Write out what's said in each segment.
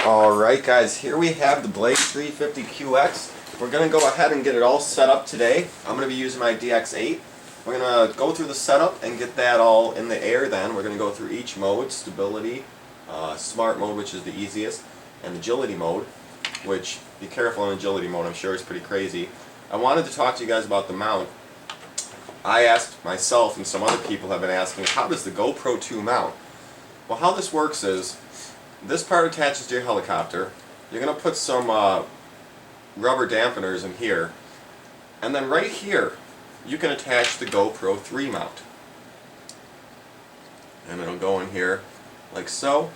Alright guys, here we have the Blade 350QX. We're going to go ahead and get it all set up today. I'm going to be using my DX8. We're going to go through the setup and get that all in the air then. We're going to go through each mode, stability, smart mode, which is the easiest, and agility mode, which, be careful in agility mode, I'm sure it's pretty crazy. I wanted to talk to you guys about the mount. I asked myself, and some other people have been asking, how does the GoPro 2 mount? Well, how this works is, this part attaches to your helicopter. You're going to put some rubber dampeners in here, and then right here you can attach the GoPro 3 mount. And it'll go in here like so.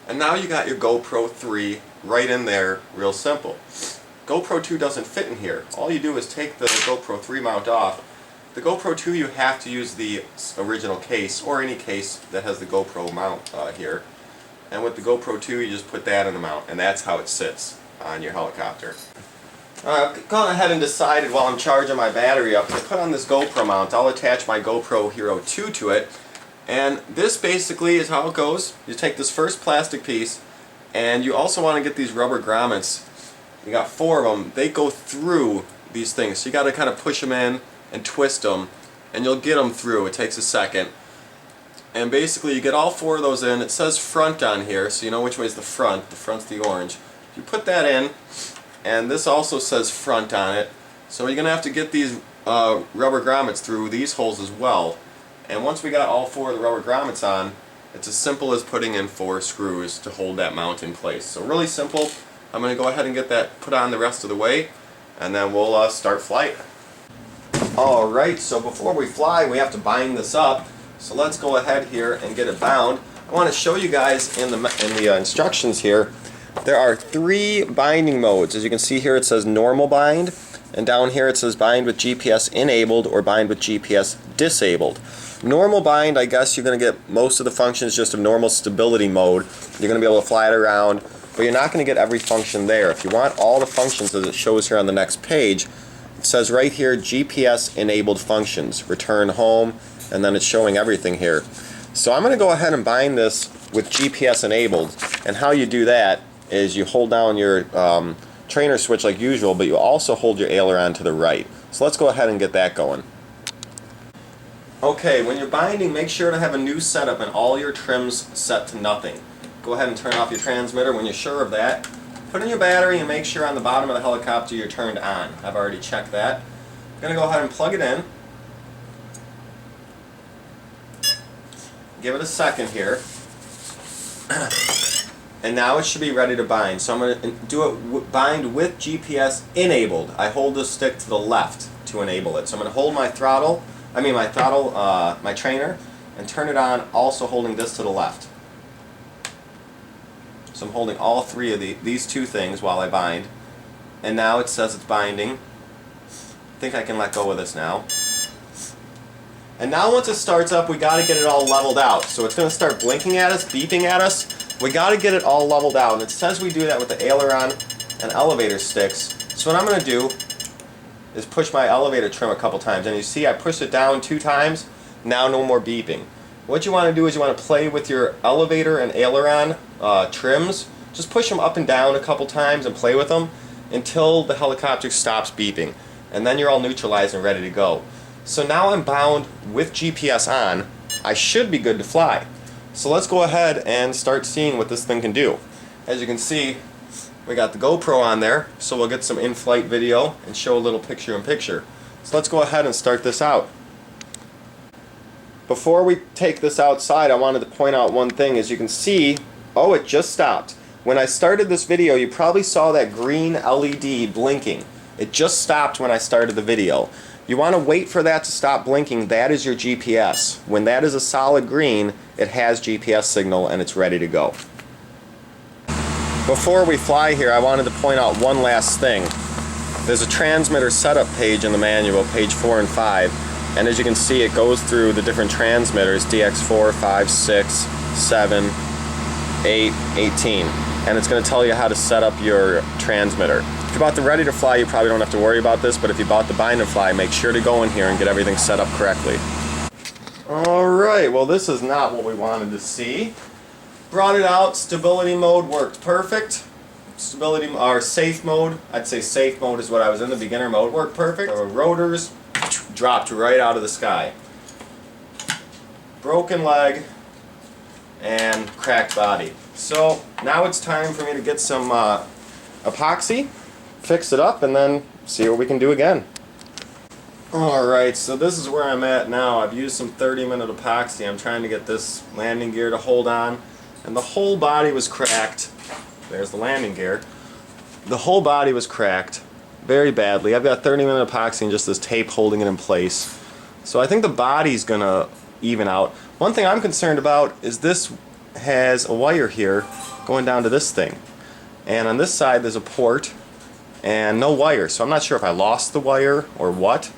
And now you got your GoPro 3 right in there, real simple. GoPro 2 doesn't fit in here. All you do is take the GoPro 3 mount off. The GoPro 2 you have to use the original case, or any case that has the GoPro mount here. And with the GoPro 2 you just put that in the mount, and that's how it sits on your helicopter. I've gone ahead and decided while I'm charging my battery up to put on this GoPro mount. I'll attach my GoPro Hero 2 to it, and this basically is how it goes. You take this first plastic piece, and you also want to get these rubber grommets. You got 4 of them. They go through these things, so you got to kind of push them in and twist them, and you'll get them through. It takes a second. And basically you get all 4 of those in. It says front on here, so you know which way is the front. The front's the orange. You put that in, and this also says front on it. So you're going to have to get these rubber grommets through these holes as well. And once we got all 4 of the rubber grommets on, it's as simple as putting in 4 screws to hold that mount in place. So really simple. I'm going to go ahead and get that put on the rest of the way, and then we'll start flight. Alright, so before we fly we have to bind this up. So let's go ahead here and get it bound. I want to show you guys in the instructions here, there are 3 binding modes. As you can see here it says normal bind, and down here it says bind with GPS enabled or bind with GPS disabled. Normal bind, I guess you're going to get most of the functions just of normal stability mode. You're going to be able to fly it around, but you're not going to get every function there. If you want all the functions as it shows here on the next page, it says right here GPS enabled functions, return home, and then it's showing everything here. So I'm going to go ahead and bind this with GPS enabled, and how you do that is you hold down your trainer switch like usual, but you also hold your aileron to the right. So let's go ahead and get that going. Okay, when you're binding, make sure to have a new setup and all your trims set to nothing. Go ahead and turn off your transmitter when you're sure of that. Put in your battery and make sure on the bottom of the helicopter you're turned on. I've already checked that. I'm going to go ahead and plug it in. Give it a second here. And now it should be ready to bind. So I'm going to do it bind with GPS enabled. I hold the stick to the left to enable it. So I'm going to hold my trainer, and turn it on, also holding this to the left. So I'm holding all 3 of these 2 things while I bind. And now it says it's binding. I think I can let go of this now. And now once it starts up, we got to get it all leveled out. So it's going to start blinking at us, beeping at us. We got to get it all leveled out. And it says we do that with the aileron and elevator sticks. So what I'm going to do is push my elevator trim a couple times. And you see I pushed it down 2 times. Now no more beeping. What you want to do is you want to play with your elevator and aileron trims. Just push them up and down a couple times and play with them until the helicopter stops beeping. And then you're all neutralized and ready to go. So now I'm bound with GPS on. I should be good to fly. So let's go ahead and start seeing what this thing can do. As you can see, we got the GoPro on there, so we'll get some in-flight video and show a little picture-in-picture. So let's go ahead and start this out. Before we take this outside, I wanted to point out one thing. As you can see, oh, it just stopped. When I started this video, you probably saw that green LED blinking. It just stopped when I started the video. You want to wait for that to stop blinking. That is your GPS. When that is a solid green, it has GPS signal and it's ready to go. Before we fly here, I wanted to point out one last thing. There's a transmitter setup page in the manual, page 4 and 5. And as you can see, it goes through the different transmitters, DX4, 5, 6, 7, 8, 18. And it's going to tell you how to set up your transmitter. If you bought the Ready to Fly, you probably don't have to worry about this, but if you bought the Bind and Fly, make sure to go in here and get everything set up correctly. Alright, well this is not what we wanted to see. Brought it out, stability mode worked perfect. stability or safe mode. I'd say safe mode is what I was in. The beginner mode worked perfect. The rotors dropped right out of the sky. Broken leg and cracked body. So now it's time for me to get some epoxy, fix it up, and then see what we can do again. Alright, so this is where I'm at now. I've used some 30-minute epoxy. I'm trying to get this landing gear to hold on, and the whole body was cracked. There's the landing gear. The whole body was cracked very badly. I've got 30-minute epoxy and just this tape holding it in place. So I think the body's gonna even out. One thing I'm concerned about is this has a wire here going down to this thing. And on this side there's a port and no wire. So I'm not sure if I lost the wire or what.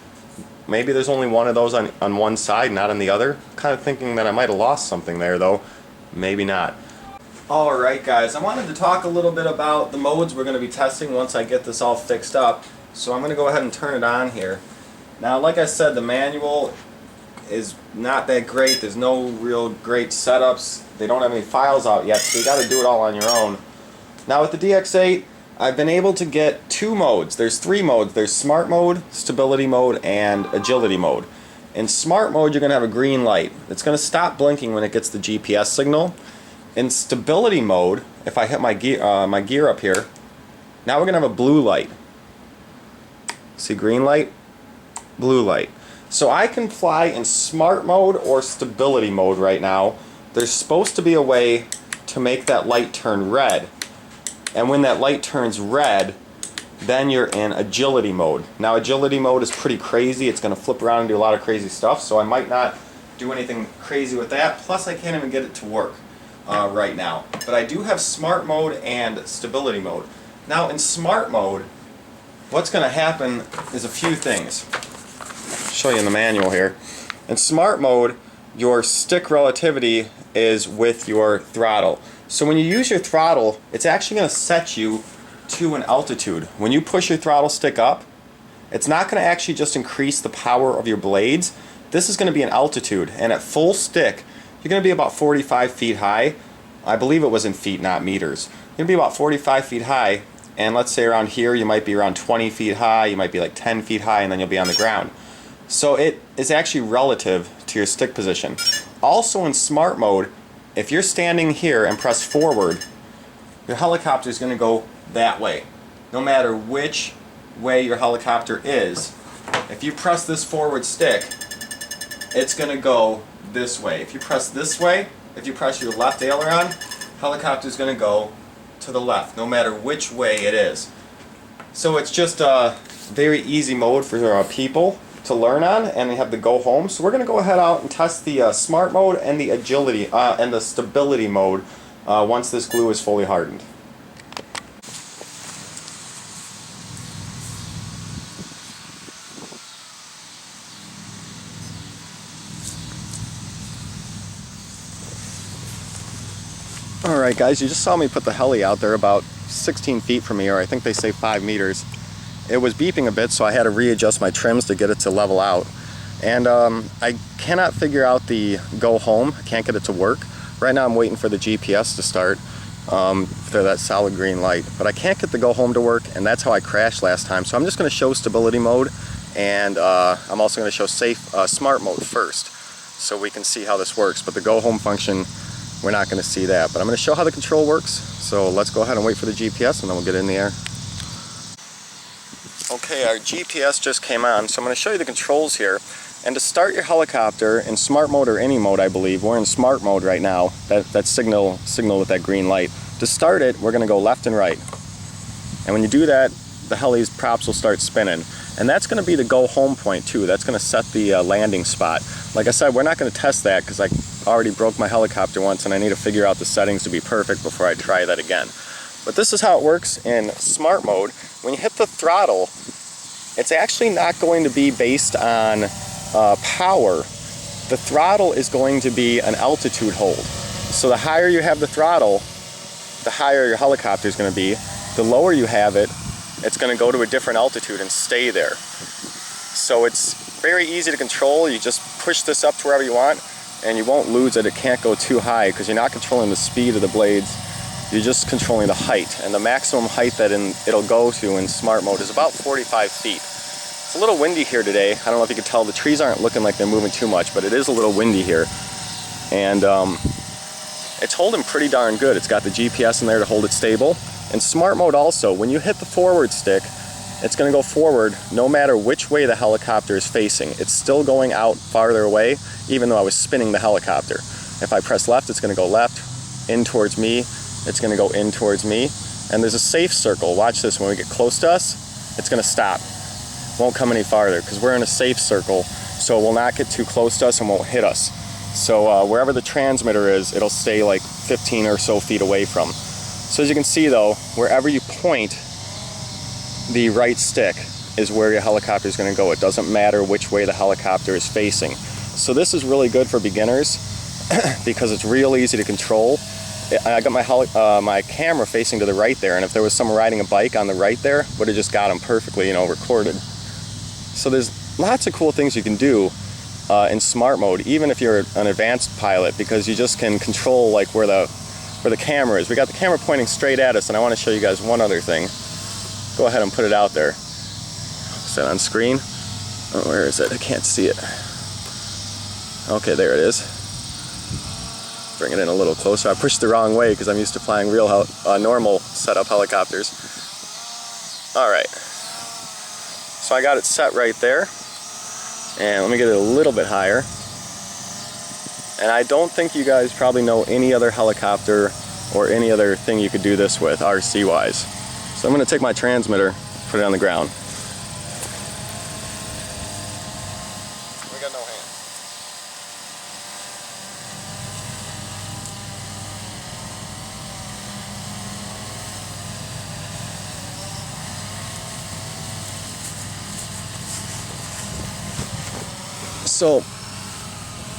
Maybe there's only one of those on one side, not on the other. Kind of thinking that I might have lost something there though. Maybe not. Alright guys, I wanted to talk a little bit about the modes we're going to be testing once I get this all fixed up. So I'm going to go ahead and turn it on here. Now like I said, the manual is not that great. There's no real great setups. They don't have any files out yet, so you got to do it all on your own. Now with the DX8, I've been able to get two modes. There's three modes. There's smart mode, stability mode, and agility mode. In smart mode, you're going to have a green light. It's going to stop blinking when it gets the GPS signal. In stability mode, if I hit my gear up here, now we're going to have a blue light. See green light, blue light. So I can fly in smart mode or stability mode right now. There's supposed to be a way to make that light turn red. And when that light turns red, then you're in agility mode. Now agility mode is pretty crazy. It's going to flip around and do a lot of crazy stuff, so I might not do anything crazy with that. Plus I can't even get it to work right now. But I do have smart mode and stability mode. Now in smart mode, what's going to happen is a few things. I'll show you in the manual here. In smart mode, your stick relativity is with your throttle. So when you use your throttle, it's actually going to set you to an altitude. When you push your throttle stick up, it's not going to actually just increase the power of your blades. This is going to be an altitude, and at full stick, you're going to be about 45 feet high. I believe it was in feet, not meters. You're going to be about 45 feet high, and let's say around here you might be around 20 feet high, you might be like 10 feet high, and then you'll be on the ground. So it is actually relative to your stick position. Also in smart mode, if you're standing here and press forward, your helicopter is going to go that way. No matter which way your helicopter is, if you press this forward stick, it's going to go this way. If you press this way, if you press your left aileron, helicopter is going to go to the left, no matter which way it is. So it's just a very easy mode for people to learn on, and they have to go home. So we're going to go ahead out and test the smart mode and the agility and the stability mode once this glue is fully hardened. Alright guys, you just saw me put the heli out there about 16 feet from me, or I think they say 5 meters. It was beeping a bit, so I had to readjust my trims to get it to level out. And I cannot figure out the go home. I can't get it to work. Right now I'm waiting for the GPS to start for that solid green light. But I can't get the go home to work, and that's how I crashed last time. So I'm just going to show stability mode, and I'm also going to show smart mode first, so we can see how this works. But the go home function, we're not going to see that. But I'm going to show how the control works. So let's go ahead and wait for the GPS, and then we'll get in the air. Okay, our GPS just came on, so I'm going to show you the controls here. And to start your helicopter in smart mode or any mode, I believe, we're in smart mode right now, that signal with that green light. To start it, we're going to go left and right. And when you do that, the heli's props will start spinning. And that's going to be the go home point too. That's going to set the landing spot. Like I said, we're not going to test that because I already broke my helicopter once and I need to figure out the settings to be perfect before I try that again. But this is how it works in smart mode. When you hit the throttle, it's actually not going to be based on power. The throttle is going to be an altitude hold. So the higher you have the throttle, the higher your helicopter is going to be. The lower you have it, it's going to go to a different altitude and stay there. So it's very easy to control. You just push this up to wherever you want and you won't lose it. It can't go too high because you're not controlling the speed of the blades You're just controlling the height, and the maximum height that it'll go to in smart mode is about 45 feet. It's a little windy here today. I don't know if you can tell, the trees aren't looking like they're moving too much, but it is a little windy here. And it's holding pretty darn good. It's got the GPS in there to hold it stable. In smart mode also, when you hit the forward stick, it's going to go forward no matter which way the helicopter is facing. It's still going out farther away, even though I was spinning the helicopter. If I press left, it's going to go left, in towards me. It's going to go in towards me. And there's a safe circle. Watch this. When we get close to us, it's going to stop. Won't come any farther because we're in a safe circle, so it will not get too close to us and won't hit us. So wherever the transmitter is, it'll stay like 15 or so feet away from. So as you can see though, wherever you point the right stick is where your helicopter is going to go. It doesn't matter which way the helicopter is facing. So this is really good for beginners because it's real easy to control. I got my camera facing to the right there, and if there was someone riding a bike on the right there, would have just got them perfectly, you know, recorded. So there's lots of cool things you can do in smart mode, even if you're an advanced pilot, because you just can control like where the camera is. We got the camera pointing straight at us, and I want to show you guys one other thing. Go ahead and put it out there. Is that on screen? Oh, where is it? I can't see it. Okay, there it is. Bring it in a little closer. I pushed the wrong way because I'm used to flying real normal setup helicopters. Alright. So I got it set right there. And let me get it a little bit higher. And I don't think you guys probably know any other helicopter or any other thing you could do this with, RC wise. So I'm going to take my transmitter, put it on the ground. We got no hand. So,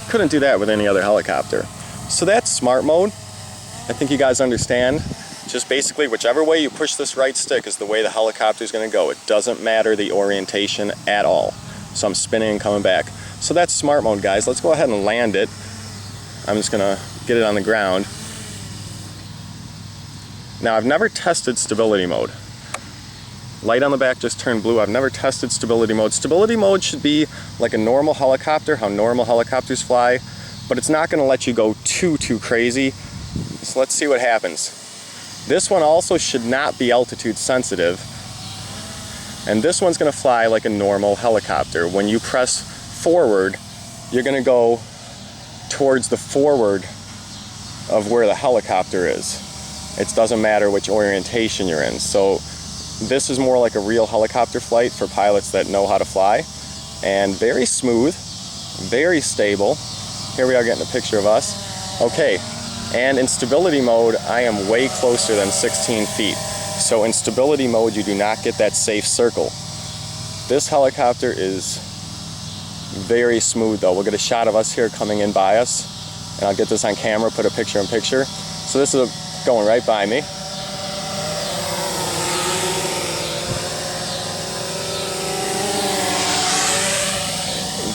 couldn't do that with any other helicopter. So that's smart mode. I think you guys understand. Just basically whichever way you push this right stick is the way the helicopter is going to go. It doesn't matter the orientation at all. So I'm spinning and coming back. So that's smart mode, guys. Let's go ahead and land it. I'm just going to get it on the ground. Now I've never tested stability mode. Light on the back just turned blue. I've never tested stability mode. Stability mode should be like a normal helicopter, how normal helicopters fly, but it's not going to let you go too crazy. So let's see what happens. This one also should not be altitude sensitive, and this one's going to fly like a normal helicopter. When you press forward, you're going to go towards the forward of where the helicopter is. It doesn't matter which orientation you're in. So this is more like a real helicopter flight for pilots that know how to fly, and very smooth, very stable. Here we are getting a picture of us. Okay, and in stability mode, I am way closer than 16 feet. So in stability mode, you do not get that safe circle. This helicopter is very smooth though. We'll get a shot of us here coming in by us, and I'll get this on camera, put a picture in picture. So this is going right by me.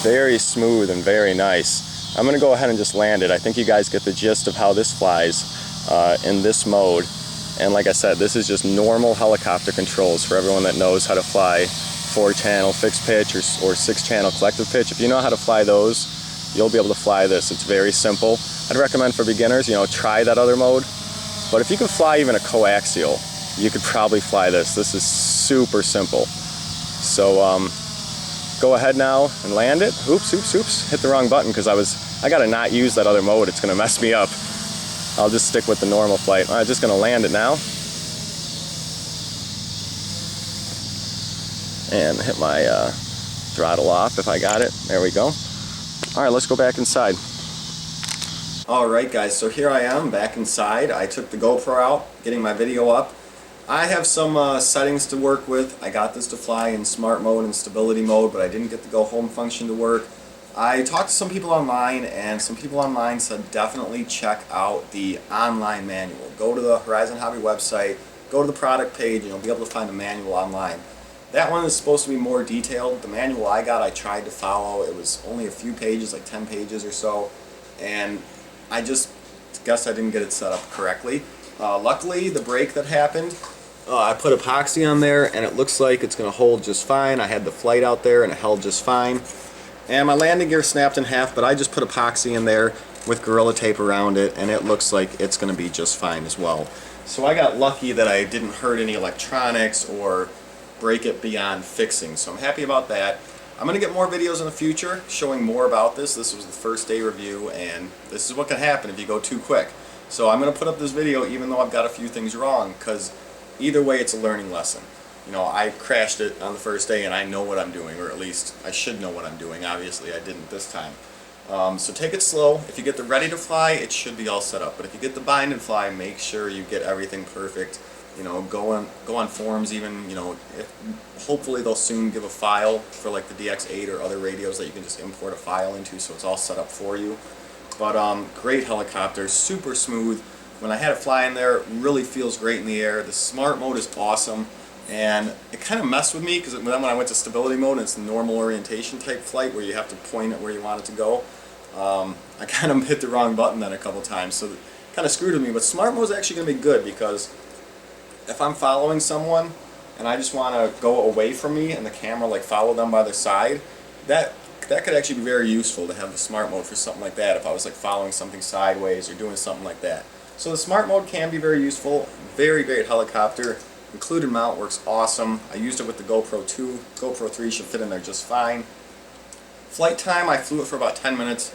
Very smooth and very nice. I'm going to go ahead and just land it. I think you guys get the gist of how this flies in this mode. And like I said, this is just normal helicopter controls for everyone that knows how to fly 4-channel fixed pitch or 6-channel collective pitch. If you know how to fly those, you'll be able to fly this. It's very simple. I'd recommend for beginners, you know, try that other mode. But if you can fly even a coaxial, you could probably fly this. This is super simple. So go ahead now and land it. Oops, oops, oops. Hit the wrong button because I gotta not use that other mode. It's gonna mess me up. I'll just stick with the normal flight. I'm just gonna land it now. And hit my throttle off if I got it. There we go. All right, let's go back inside. All right, guys, so here I am back inside. I took the GoPro out, getting my video up. I have some settings to work with. I got this to fly in smart mode and stability mode, but I didn't get the go home function to work. I talked to some people online, and some people online said definitely check out the online manual. Go to the Horizon Hobby website, go to the product page, and you'll be able to find a manual online. That one is supposed to be more detailed. The manual I got, I tried to follow. It was only a few pages, like 10 pages or so, and I just guess I didn't get it set up correctly. Luckily, the break that happened, I put epoxy on there and it looks like it's going to hold just fine. I had the flight out there and it held just fine. And my landing gear snapped in half, but I just put epoxy in there with Gorilla Tape around it, and it looks like it's going to be just fine as well. So I got lucky that I didn't hurt any electronics or break it beyond fixing, so I'm happy about that. I'm going to get more videos in the future showing more about this. This was the first day review, and this is what can happen if you go too quick. So I'm going to put up this video even though I've got a few things wrong, because either way it's a learning lesson. You know, I crashed it on the first day and I know what I'm doing, or at least I should know what I'm doing. Obviously I didn't this time. So take it slow. If you get the ready to fly, it should be all set up. But if you get the bind and fly, make sure you get everything perfect. You know, go on forums even, you know, hopefully they'll soon give a file for like the DX8 or other radios that you can just import a file into, so it's all set up for you. But great helicopter, super smooth. When I had it fly in there, it really feels great in the air. The smart mode is awesome. And it kind of messed with me because then when I went to stability mode, and it's the normal orientation type flight where you have to point it where you want it to go. I kind of hit the wrong button then a couple times, so it kind of screwed with me. But smart mode is actually going to be good, because if I'm following someone and I just want to go away from me and the camera like follow them by their side, that could actually be very useful to have the smart mode for something like that if I was like following something sideways or doing something like that. So the smart mode can be very useful. Very great helicopter. Included mount works awesome. I used it with the GoPro 2. GoPro 3 should fit in there just fine. Flight time, I flew it for about 10 minutes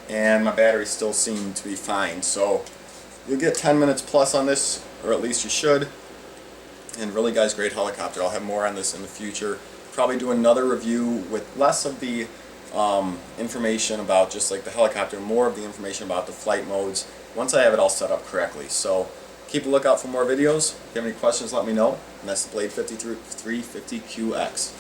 and my battery still seemed to be fine. So you'll get 10 minutes plus on this, or at least you should. And really, guys, great helicopter. I'll have more on this in the future. Probably do another review with less of the information about just like the helicopter, more of the information about the flight modes once I have it all set up correctly. So keep a lookout for more videos. If you have any questions, let me know. And that's the Blade 5350QX.